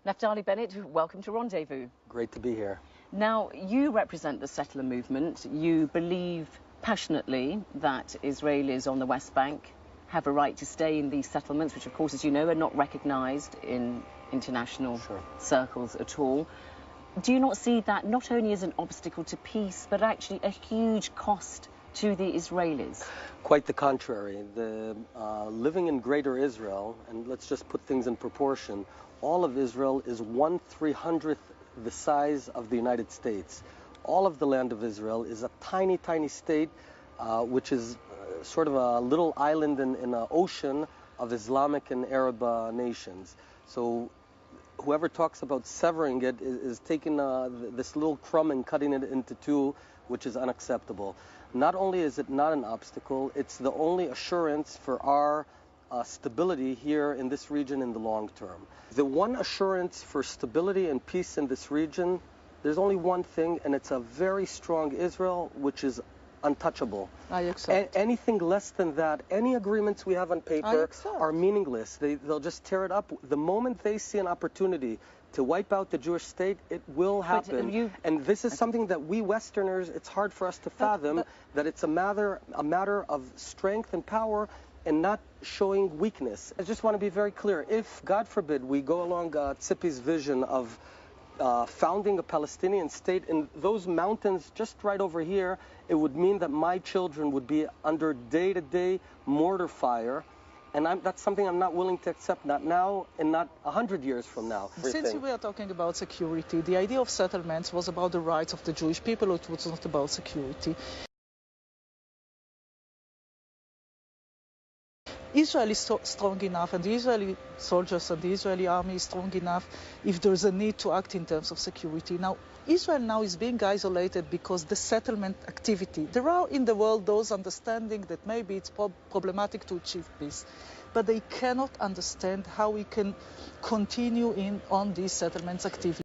Naftalli Bennett, welcome to Rendezvous. Great to be here. Now, you represent the settler movement. You believe passionately that Israelis on the West Bank have a right to stay in these settlements, which, of course, as you know, are not recognized in international circles at all. Do you not see that not only as an obstacle to peace, but actually a huge cost to the Israelis? Quite the contrary. Living in Greater Israel, and let's just put things in proportion, all of Israel is 1/300th the size of the United States. All of the land of Israel is a tiny, tiny state, which is sort of a little island in an ocean of Islamic and Arab nations. So whoever talks about severing it is taking this little crumb and cutting it into two, which is unacceptable. Not only is it not an obstacle, it's the only assurance for our stability here in this region in the long term. The one assurance for stability and peace in this region, there's only one thing, and it's a very strong Israel, which is untouchable. I accept. Anything less than that, any agreements we have on paper are meaningless. They'll just tear it up. The moment they see an opportunity to wipe out the Jewish state, it will happen. And this is something that we Westerners, it's hard for us to fathom, that it's a matter of strength and power and not showing weakness. I just want to be very clear. If, God forbid, we go along Tzipi's vision of founding a Palestinian state in those mountains just right over here, it would mean that my children would be under day-to-day mortar fire. And that's something I'm not willing to accept, not now and not 100 years from now. Since we are talking about security, the idea of settlements was about the rights of the Jewish people. It was not about security. Israel is strong enough, and the Israeli soldiers and the Israeli army is strong enough if there's a need to act in terms of security. Now, Israel now is being isolated because the settlement activity. There are in the world those understanding that maybe it's problematic to achieve peace, but they cannot understand how we can continue on these settlements activity.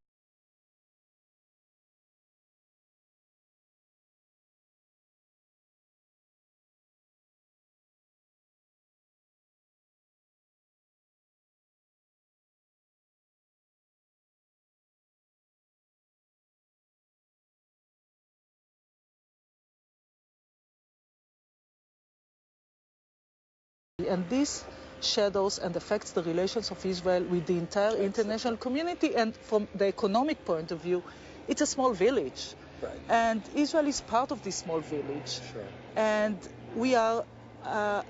And this shadows and affects the relations of Israel with the entire international community. And from the economic point of view, it's a small village. Right. And Israel is part of this small village. Sure. And we are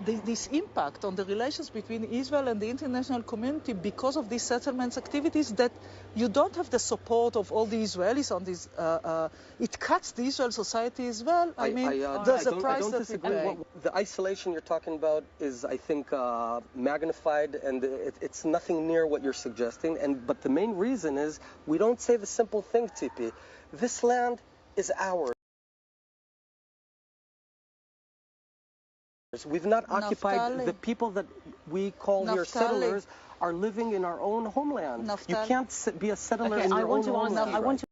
this impact on the relations between Israel and the international community because of these settlements activities, that you don't have the support of all the Israelis on this. It cuts the Israel society as well. I mean, there's a price that we pay. The isolation you're talking about is, I think, magnified, and it's nothing near what you're suggesting. But the main reason is we don't say the simple thing, Tzipi. This land is ours. We've not occupied. Naftalli. The people that we call here settlers are living in our own homeland. Naftalli. You can't be a settler in your own homeland.